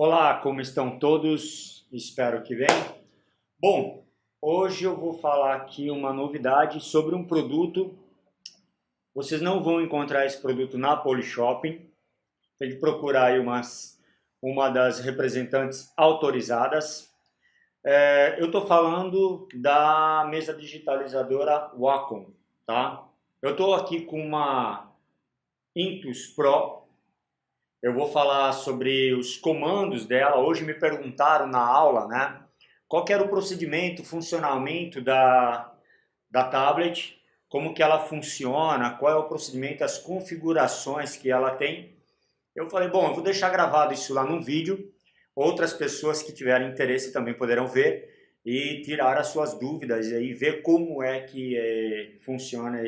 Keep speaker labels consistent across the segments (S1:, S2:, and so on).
S1: Olá, como estão todos? Espero que bem. Bom, hoje eu vou falar aqui uma novidade sobre um produto. Vocês não vão encontrar esse produto na Polyshopping. Tem que procurar aí uma das representantes autorizadas. Eu estou falando da mesa digitalizadora Wacom, tá? Eu estou aqui com uma Intuos Pro. Eu vou falar sobre os comandos dela. Hoje me perguntaram na aula, né? Qual que era o procedimento, funcionamento da tablet, como que ela funciona, qual é o procedimento, as configurações que ela tem. Eu falei, bom, eu vou deixar gravado isso lá num vídeo. Outras pessoas que tiverem interesse também poderão ver e tirar as suas dúvidas e aí ver como é que funciona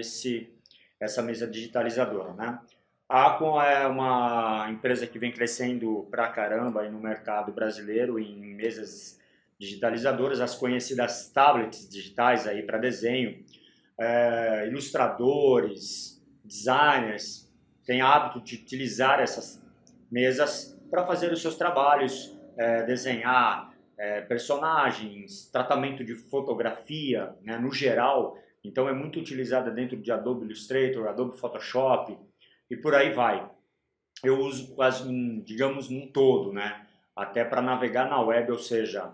S1: essa mesa digitalizadora, né? A Aquon é uma empresa que vem crescendo pra caramba aí no mercado brasileiro em mesas digitalizadoras, as conhecidas tablets digitais aí para desenho, ilustradores, designers têm hábito de utilizar essas mesas para fazer os seus trabalhos, desenhar personagens, tratamento de fotografia, né, no geral. Então é muito utilizada dentro de Adobe Illustrator, Adobe Photoshop, e por aí vai. Eu uso quase, digamos, num todo, né? Até para navegar na web, ou seja,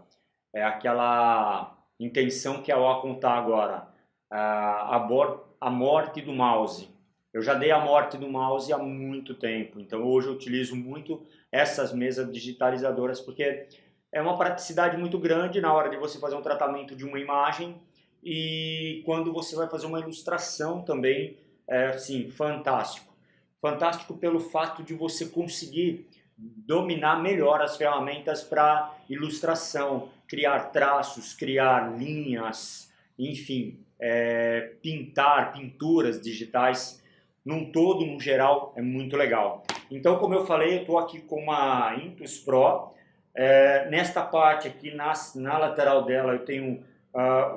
S1: é aquela intenção que a Wacom está agora, a morte do mouse. Eu já dei a morte do mouse há muito tempo, então hoje eu utilizo muito essas mesas digitalizadoras porque é uma praticidade muito grande na hora de você fazer um tratamento de uma imagem e quando você vai fazer uma ilustração também, assim, fantástico. Fantástico pelo fato de você conseguir dominar melhor as ferramentas para ilustração, criar traços, criar linhas, enfim, pintar pinturas digitais. Num todo, no geral, é muito legal. Então, como eu falei, eu estou aqui com uma Intuos Pro. Nesta parte aqui, na lateral dela, eu tenho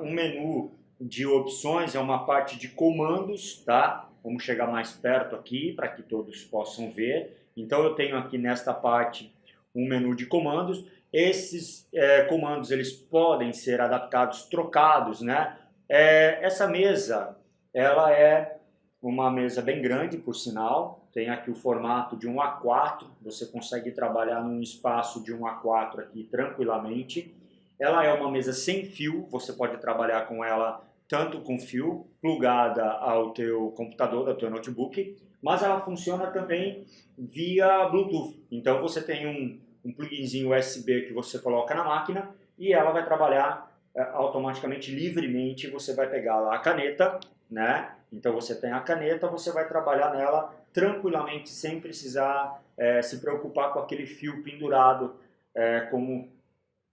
S1: um menu de opções, é uma parte de comandos, tá? Vamos chegar mais perto aqui para que todos possam ver. Então eu tenho aqui nesta parte um menu de comandos. Esses comandos eles podem ser adaptados, trocados, né? Essa mesa, ela é uma mesa bem grande, por sinal. Tem aqui o formato de 1:4. Você consegue trabalhar num espaço de 1:4 aqui tranquilamente. Ela é uma mesa sem fio. Você pode trabalhar com ela tanto com fio plugada ao teu computador, ao teu notebook, mas ela funciona também via Bluetooth. Então você tem um pluginzinho USB que você coloca na máquina e ela vai trabalhar automaticamente, livremente. Você vai pegar lá a caneta, né? Então você tem a caneta, você vai trabalhar nela tranquilamente, sem precisar se preocupar com aquele fio pendurado, como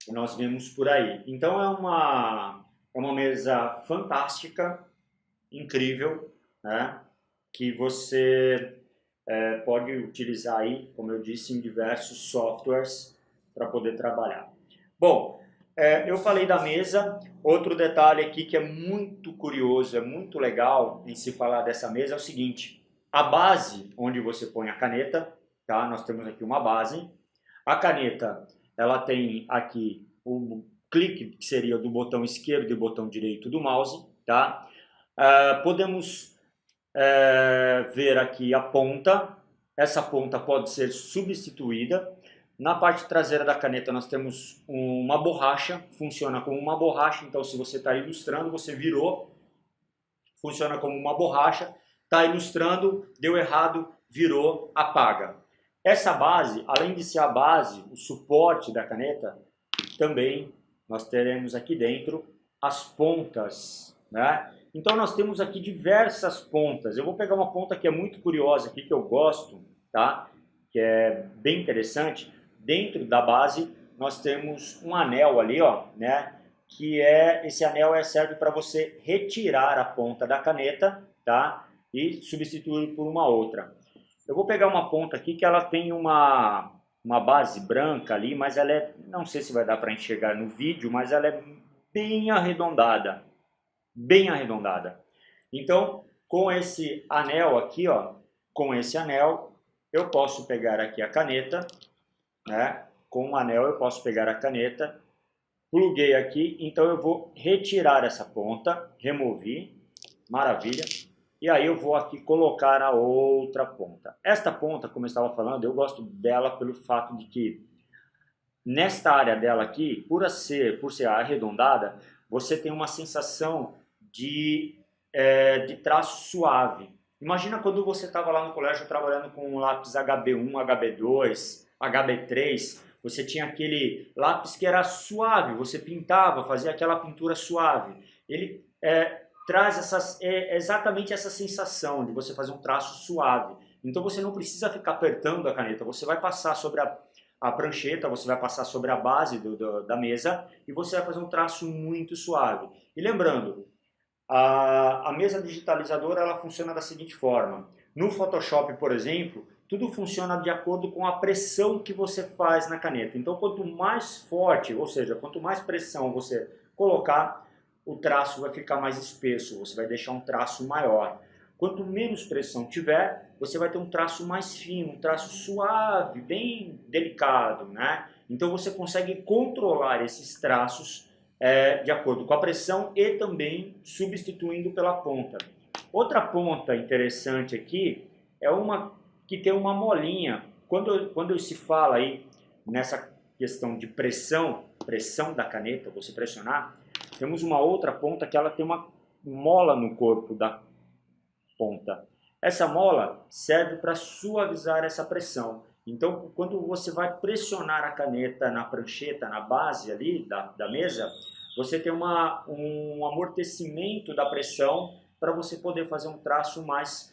S1: nós vemos por aí. Então é uma mesa fantástica, incrível, né? Que você pode utilizar aí, como eu disse, em diversos softwares para poder trabalhar. Bom, eu falei da mesa. Outro detalhe aqui que é muito curioso, é muito legal em se falar dessa mesa é o seguinte: a base onde você põe a caneta, tá? Nós temos aqui uma base. A caneta, ela tem aqui o clique, que seria do botão esquerdo e botão direito do mouse, tá? Podemos ver aqui a ponta. Essa ponta pode ser substituída. Na parte traseira da caneta nós temos uma borracha, funciona como uma borracha, então se você está ilustrando, você virou, funciona como uma borracha, está ilustrando, deu errado, virou, apaga. Essa base, além de ser a base, o suporte da caneta, também nós teremos aqui dentro as pontas, né? Então nós temos aqui diversas pontas. Eu vou pegar uma ponta que é muito curiosa aqui, que eu gosto, tá? Que é bem interessante. Dentro da base nós temos um anel ali, ó, né? Que esse anel serve para você retirar a ponta da caneta, tá? E substituir por uma outra. Eu vou pegar uma ponta aqui que ela tem uma base branca ali, mas ela não sei se vai dar para enxergar no vídeo, mas ela é bem arredondada, bem arredondada. Então, com esse anel aqui, ó, com esse anel, eu posso pegar aqui a caneta, né? com um anel eu posso pegar a caneta, pluguei aqui, então eu vou retirar essa ponta, removi, maravilha, e aí eu vou aqui colocar a outra ponta. Esta ponta, como eu estava falando, eu gosto dela pelo fato de que nesta área dela aqui, por ser arredondada, você tem uma sensação de traço suave. Imagina quando você estava lá no colégio trabalhando com um lápis HB1, HB2, HB3, você tinha aquele lápis que era suave, você pintava, fazia aquela pintura suave. Ele traz exatamente essa sensação de você fazer um traço suave. Então você não precisa ficar apertando a caneta, você vai passar sobre a prancheta, você vai passar sobre a base da mesa e você vai fazer um traço muito suave. E lembrando, a mesa digitalizadora ela funciona da seguinte forma. No Photoshop, por exemplo, tudo funciona de acordo com a pressão que você faz na caneta. Então, quanto mais forte, ou seja, quanto mais pressão você colocar, o traço vai ficar mais espesso, você vai deixar um traço maior. Quanto menos pressão tiver, você vai ter um traço mais fino, um traço suave, bem delicado, né? Então você consegue controlar esses traços de acordo com a pressão e também substituindo pela ponta. Outra ponta interessante aqui é uma que tem uma molinha. Quando se fala aí nessa questão de pressão da caneta, você pressionar, temos uma outra ponta que ela tem uma mola no corpo da ponta. Essa mola serve para suavizar essa pressão. Então, quando você vai pressionar a caneta na prancheta, na base ali da mesa, você tem um amortecimento da pressão para você poder fazer um traço mais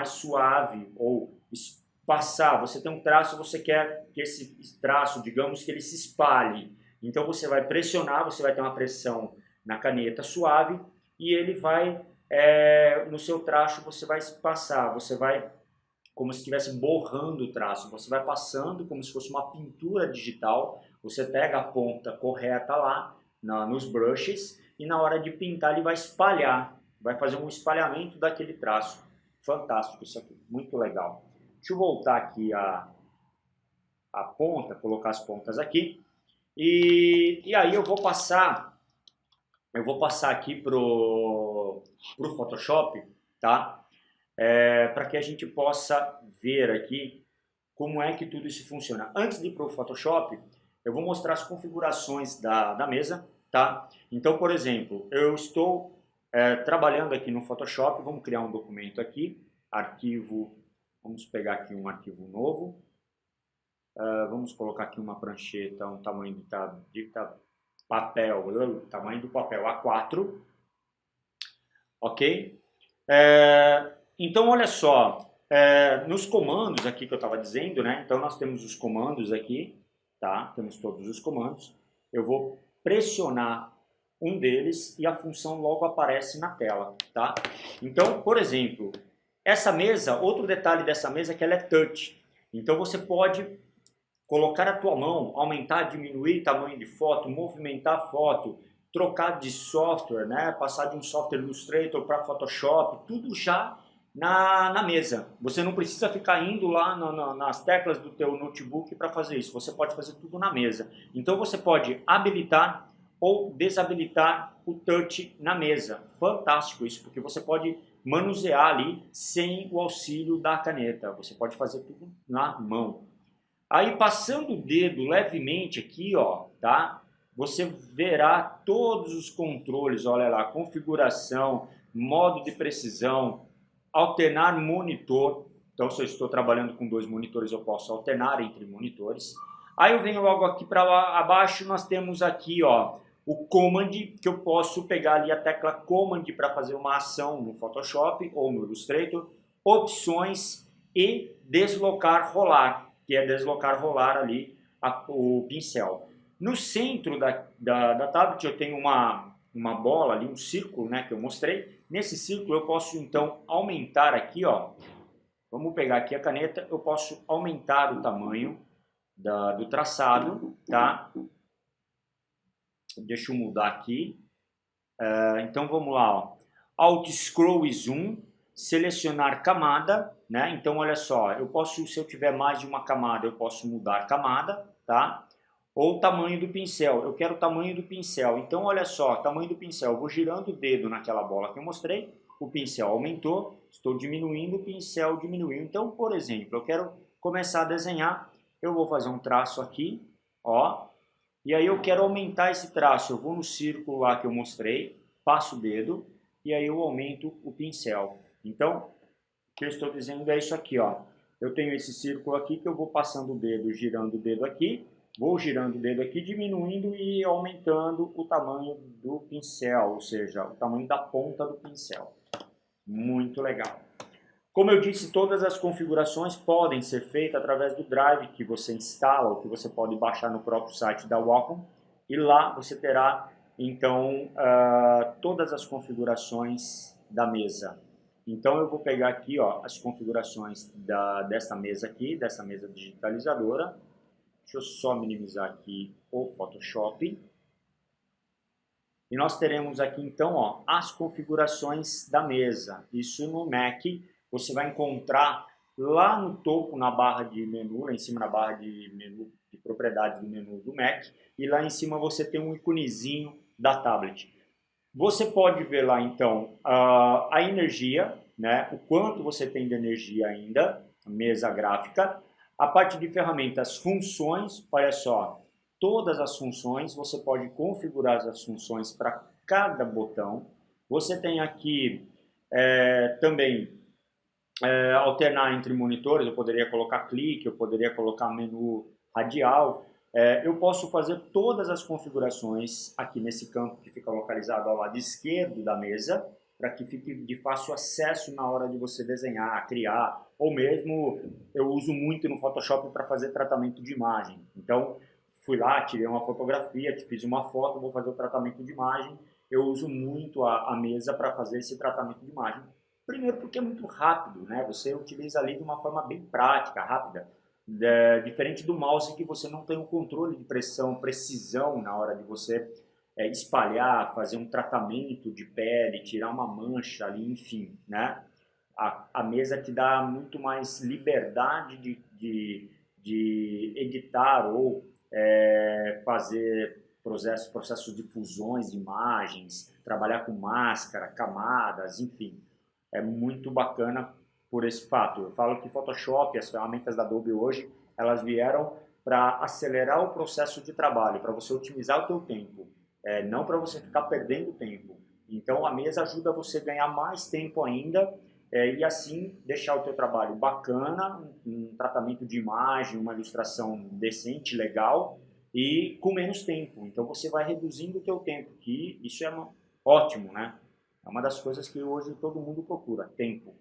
S1: suave ou passar. Você tem um traço, você quer que esse traço, digamos, que ele se espalhe. Então, você vai pressionar, você vai ter uma pressão na caneta suave e ele vai, no seu traço, você vai passar, você vai como se estivesse borrando o traço, você vai passando como se fosse uma pintura digital, você pega a ponta correta lá, nos brushes, e na hora de pintar ele vai espalhar, vai fazer um espalhamento daquele traço. Fantástico isso aqui, muito legal. Deixa eu voltar aqui a ponta, colocar as pontas aqui, e aí eu vou passar aqui pro Photoshop, tá? Para que a gente possa ver aqui como é que tudo isso funciona. Antes de ir para o Photoshop, eu vou mostrar as configurações da mesa, tá? Então, por exemplo, eu estou trabalhando aqui no Photoshop, vamos criar um documento aqui, arquivo, vamos pegar aqui um arquivo novo, vamos colocar aqui uma prancheta, um tamanho de papel, tamanho do papel A4, ok? Então, olha só, nos comandos aqui que eu estava dizendo, né? Então, nós temos os comandos aqui, tá? Temos todos os comandos. Eu vou pressionar um deles e a função logo aparece na tela, tá? Então, por exemplo, essa mesa, outro detalhe dessa mesa é que ela é touch. Então, você pode colocar a tua mão, aumentar, diminuir tamanho de foto, movimentar a foto, trocar de software, né? Passar de um software Illustrator para Photoshop, tudo já na mesa. Você não precisa ficar indo lá nas teclas do teu notebook para fazer isso. Você pode fazer tudo na mesa. Então você pode habilitar ou desabilitar o touch na mesa. Fantástico isso, porque você pode manusear ali sem o auxílio da caneta. Você pode fazer tudo na mão. Aí passando o dedo levemente aqui, ó, tá? Você verá todos os controles, olha lá, configuração, modo de precisão, alternar monitor. Então, se eu estou trabalhando com 2 monitores, eu posso alternar entre monitores. Aí eu venho logo aqui para abaixo, nós temos aqui, ó, o Command, que eu posso pegar ali a tecla Command para fazer uma ação no Photoshop ou no Illustrator, opções e deslocar rolar, que é deslocar rolar ali o pincel. No centro da tablet eu tenho uma bola ali, um círculo, né, que eu mostrei. Nesse círculo eu posso então aumentar aqui, ó. Vamos pegar aqui a caneta, eu posso aumentar o tamanho do traçado, tá? Deixa eu mudar aqui. Então vamos lá, ó. Alt Scroll e Zoom, selecionar camada, né? Então olha só, eu posso, se eu tiver mais de uma camada, eu posso mudar a camada, tá? Ou o tamanho do pincel, eu quero o tamanho do pincel. Então, olha só, tamanho do pincel, eu vou girando o dedo naquela bola que eu mostrei, o pincel aumentou, estou diminuindo, o pincel diminuiu. Então, por exemplo, eu quero começar a desenhar, eu vou fazer um traço aqui, ó, e aí eu quero aumentar esse traço, eu vou no círculo lá que eu mostrei, passo o dedo, e aí eu aumento o pincel. Então, o que eu estou dizendo é isso aqui, ó. Eu tenho esse círculo aqui que eu vou passando o dedo, girando o dedo aqui, vou girando o dedo aqui, diminuindo e aumentando o tamanho do pincel, ou seja, o tamanho da ponta do pincel. Muito legal. Como eu disse, todas as configurações podem ser feitas através do Drive que você instala ou que você pode baixar no próprio site da Wacom. E lá você terá, então, todas as configurações da mesa. Então eu vou pegar aqui, ó, as configurações dessa mesa aqui, dessa mesa digitalizadora. Deixa eu só minimizar aqui o Photoshop. E nós teremos aqui, então, ó, as configurações da mesa. Isso no Mac você vai encontrar lá no topo, na barra de menu, lá em cima na barra de menu de propriedades do menu do Mac. E lá em cima você tem um iconezinho da tablet. Você pode ver lá, então, a energia, né, o quanto você tem de energia ainda, mesa gráfica. A parte de ferramentas, funções, olha só, todas as funções, você pode configurar as funções para cada botão. Você tem aqui também alternar entre monitores, eu poderia colocar clique, eu poderia colocar menu radial. Eu posso fazer todas as configurações aqui nesse campo que fica localizado ao lado esquerdo da mesa, para que fique de fácil acesso na hora de você desenhar, criar, ou mesmo eu uso muito no Photoshop para fazer tratamento de imagem. Então, fui lá, tirei uma fotografia, fiz uma foto, vou fazer o tratamento de imagem. Eu uso muito a mesa para fazer esse tratamento de imagem. Primeiro porque é muito rápido, né? Você utiliza ali de uma forma bem prática, rápida. Diferente do mouse que você não tem o controle de precisão na hora de você espalhar, fazer um tratamento de pele, tirar uma mancha ali, enfim, né? A mesa te dá muito mais liberdade de editar ou fazer processos de fusões de imagens, trabalhar com máscara, camadas, enfim. É muito bacana por esse fato. Eu falo que Photoshop, as ferramentas da Adobe hoje, elas vieram para acelerar o processo de trabalho, para você otimizar o teu tempo, não para você ficar perdendo tempo. Então a mesa ajuda você a ganhar mais tempo ainda e assim deixar o teu trabalho bacana, um tratamento de imagem, uma ilustração decente, legal e com menos tempo. Então você vai reduzindo o teu tempo, que isso é ótimo, né? É uma das coisas que hoje todo mundo procura, tempo.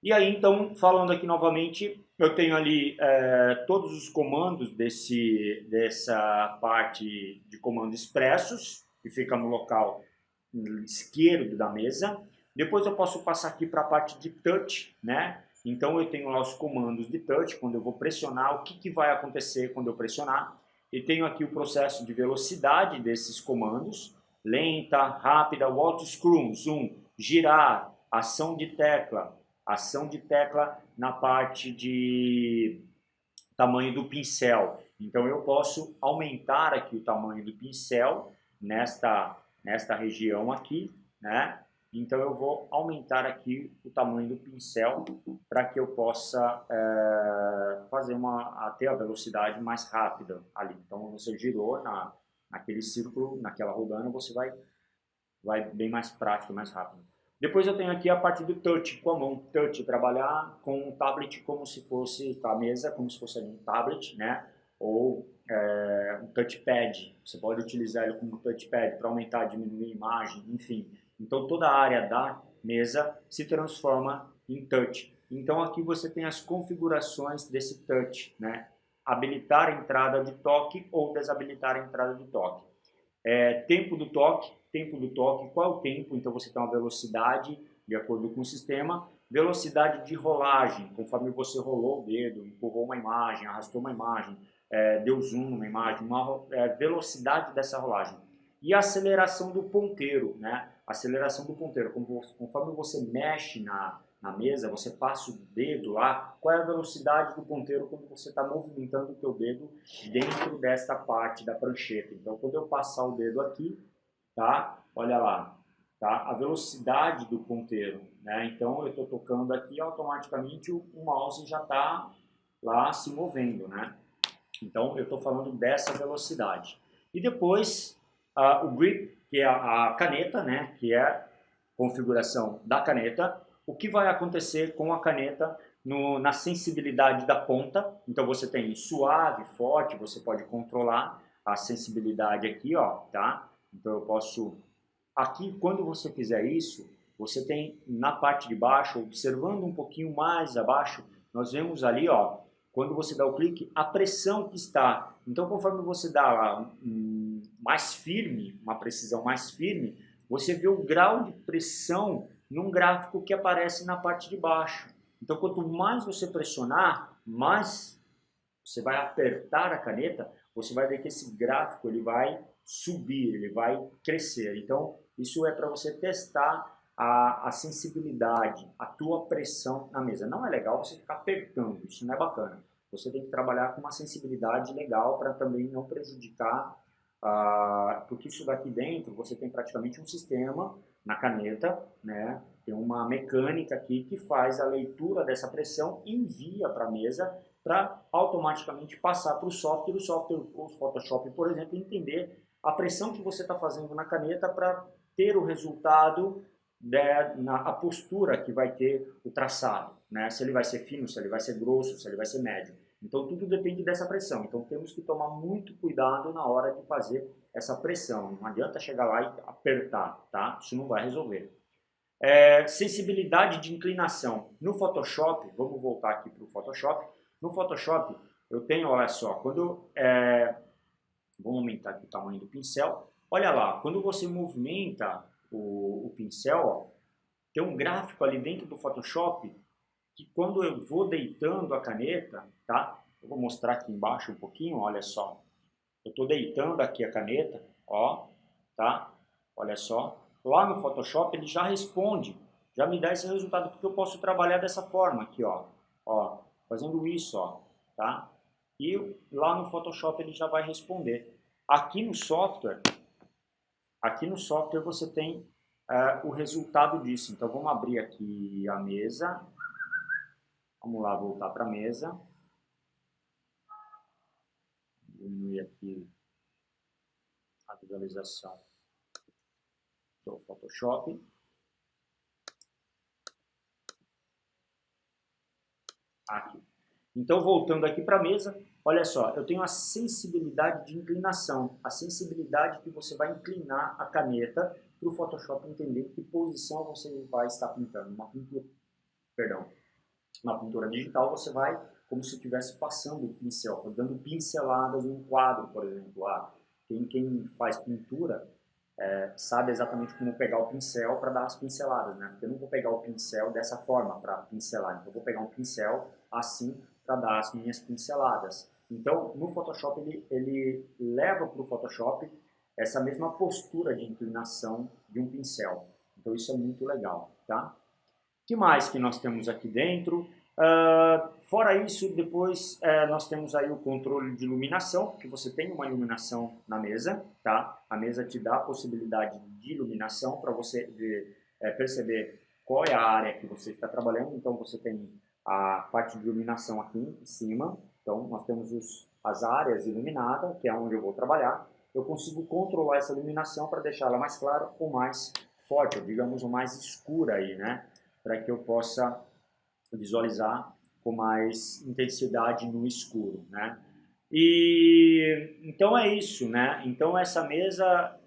S1: E aí, então, falando aqui novamente, eu tenho ali todos os comandos dessa parte de comandos expressos, que fica no local esquerdo da mesa. Depois eu posso passar aqui para a parte de touch, né? Então eu tenho lá os comandos de touch, quando eu vou pressionar, o que vai acontecer quando eu pressionar. E tenho aqui o processo de velocidade desses comandos, lenta, rápida, o auto scroll, zoom, girar, ação de tecla na parte de tamanho do pincel. Então eu posso aumentar aqui o tamanho do pincel nesta região aqui, né? Então eu vou aumentar aqui o tamanho do pincel para que eu possa fazer ter a velocidade mais rápida ali. Então você girou naquele círculo, naquela rodando, você vai bem mais prático, mais rápido. Depois eu tenho aqui a parte do touch, com a mão, touch, trabalhar com um tablet como se fosse a mesa, como se fosse um tablet, né? Ou um touchpad, você pode utilizar ele como touchpad para aumentar, diminuir a imagem, enfim. Então toda a área da mesa se transforma em touch. Então aqui você tem as configurações desse touch, né? Habilitar a entrada de toque ou desabilitar a entrada de toque. Tempo do toque, qual é o tempo? Então você tem uma velocidade de acordo com o sistema, velocidade de rolagem, conforme você rolou o dedo, empurrou uma imagem, arrastou uma imagem, deu zoom numa imagem, velocidade dessa rolagem. E a aceleração do ponteiro, né? Aceleração do ponteiro, conforme você mexe na na mesa, você passa o dedo lá, qual é a velocidade do ponteiro quando você está movimentando o teu dedo dentro desta parte da prancheta. Então, quando eu passar o dedo aqui, tá? Olha lá, tá? A velocidade do ponteiro, né? Então, eu estou tocando aqui, automaticamente o mouse já está lá se movendo, né? Então, eu estou falando dessa velocidade. E depois, o grip, que é a caneta, né? Que é a configuração da caneta. O que vai acontecer com a caneta na sensibilidade da ponta? Então, você tem suave, forte, você pode controlar a sensibilidade aqui, ó, tá? Então, eu posso... Aqui, quando você fizer isso, você tem na parte de baixo, observando um pouquinho mais abaixo, nós vemos ali, ó, quando você dá o clique, a pressão que está. Então, conforme você dá lá mais firme, uma precisão mais firme, você vê o grau de pressão num gráfico que aparece na parte de baixo. Então, quanto mais você pressionar, mais você vai apertar a caneta, você vai ver que esse gráfico ele vai subir, ele vai crescer. Então, isso é para você testar a sensibilidade, a tua pressão na mesa. Não é legal você ficar apertando, isso não é bacana. Você tem que trabalhar com uma sensibilidade legal para também não prejudicar, porque isso daqui dentro você tem praticamente um sistema na caneta, né? Tem uma mecânica aqui que faz a leitura dessa pressão e envia para a mesa para automaticamente passar para o software, o Photoshop, por exemplo, entender a pressão que você está fazendo na caneta para ter o resultado a postura que vai ter o traçado, né? Se ele vai ser fino, se ele vai ser grosso, se ele vai ser médio. Então tudo depende dessa pressão. Então temos que tomar muito cuidado na hora de fazer essa pressão. Não adianta chegar lá e apertar, tá? Isso não vai resolver. Sensibilidade de inclinação. No Photoshop, vamos voltar aqui para o Photoshop. No Photoshop eu tenho, olha só, vamos aumentar aqui o tamanho do pincel. Olha lá, quando você movimenta o pincel, ó, tem um gráfico ali dentro do Photoshop que quando eu vou deitando a caneta, tá? Eu vou mostrar aqui embaixo um pouquinho, olha só. Eu estou deitando aqui a caneta, ó, tá? Olha só. Lá no Photoshop ele já responde, já me dá esse resultado, porque eu posso trabalhar dessa forma aqui, ó, fazendo isso, ó, tá? E lá no Photoshop ele já vai responder. Aqui no software você tem o resultado disso. Então vamos abrir aqui a mesa. Vamos lá, voltar para a mesa. Diminuir aqui a visualização do Photoshop. Aqui. Então, voltando aqui para a mesa, olha só, eu tenho a sensibilidade de inclinação, a sensibilidade que você vai inclinar a caneta para o Photoshop entender que posição você vai estar pintando. Uma pintura digital você vai como se estivesse passando o pincel, dando pinceladas num quadro, por exemplo. Quem faz pintura sabe exatamente como pegar o pincel para dar as pinceladas, né? Porque eu não vou pegar o pincel dessa forma para pincelar, então eu vou pegar um pincel assim para dar as minhas pinceladas. Então, no Photoshop, ele leva para o Photoshop essa mesma postura de inclinação de um pincel. Então, isso é muito legal, tá? O que mais que nós temos aqui dentro? Fora isso, depois nós temos aí o controle de iluminação, que você tem uma iluminação na mesa, tá? A mesa te dá a possibilidade de iluminação para você perceber qual é a área que você está trabalhando. Então você tem a parte de iluminação aqui em cima. Então nós temos as áreas iluminadas, que é onde eu vou trabalhar. Eu consigo controlar essa iluminação para deixá-la mais clara ou mais forte, ou digamos, ou mais escura aí, né? Para que eu possa visualizar com mais intensidade no escuro, né? E então é isso, né? Então essa mesa,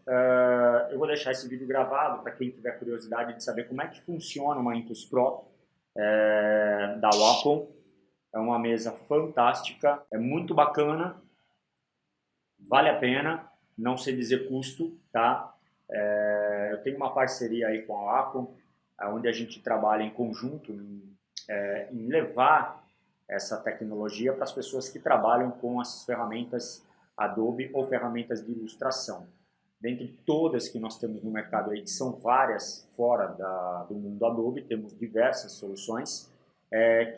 S1: eu vou deixar esse vídeo gravado para quem tiver curiosidade de saber como é que funciona uma Intuos Pro da Wacom. É uma mesa fantástica, é muito bacana, vale a pena, não sei dizer custo, tá? Eu tenho uma parceria aí com a Wacom, onde a gente trabalha em conjunto em levar essa tecnologia para as pessoas que trabalham com as ferramentas Adobe ou ferramentas de ilustração. dentre todas que nós temos no mercado aí, que são várias fora do mundo Adobe, temos diversas soluções,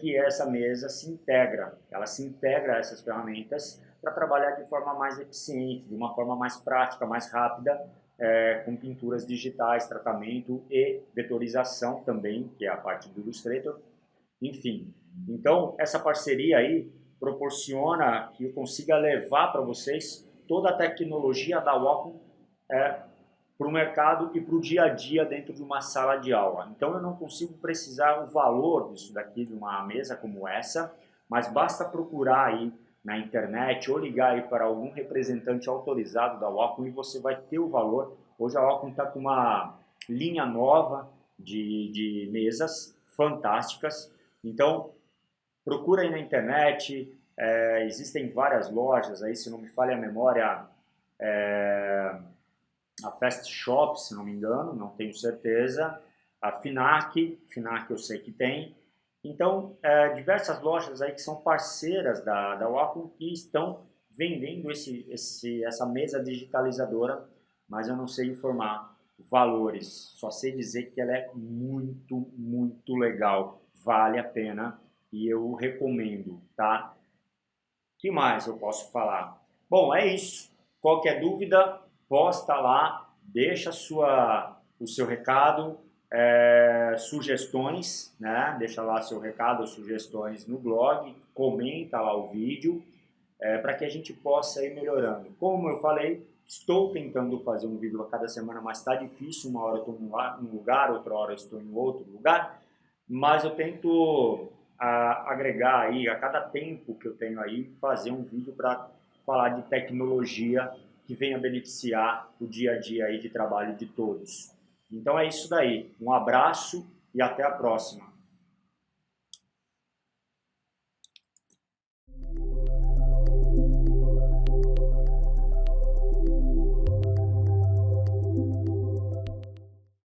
S1: que essa mesa ela se integra a essas ferramentas para trabalhar de forma mais eficiente, de uma forma mais prática, mais rápida, com pinturas digitais, tratamento e vetorização também, que é a parte do Illustrator, enfim. Então, essa parceria aí proporciona que eu consiga levar para vocês toda a tecnologia da Wacom para o mercado e para o dia a dia dentro de uma sala de aula. Então eu não consigo precisar o valor disso daqui, de uma mesa como essa, mas basta procurar aí na internet ou ligar aí para algum representante autorizado da Wacom e você vai ter o valor. Hoje a Wacom está com uma linha nova de mesas fantásticas, então procura aí na internet, existem várias lojas aí, se não me falha a memória, a Fast Shop, se não me engano, não tenho certeza, a Finac eu sei que tem. Então, diversas lojas aí que são parceiras da Wacom e estão vendendo essa mesa digitalizadora, mas eu não sei informar valores, só sei dizer que ela é muito, muito legal, vale a pena e eu recomendo, tá? O que mais eu posso falar? Bom, é isso. Qualquer dúvida, posta lá, deixa o seu recado, sugestões, né? Deixa lá seu recado, sugestões no blog, comenta lá o vídeo, para que a gente possa ir melhorando. Como eu falei, estou tentando fazer um vídeo a cada semana, mas está difícil. Uma hora eu estou num lugar, outra hora eu estou em outro lugar, mas eu tento agregar aí, a cada tempo que eu tenho aí, fazer um vídeo para falar de tecnologia que venha beneficiar o dia a dia aí de trabalho de todos. Então é isso daí. Um abraço e até a próxima.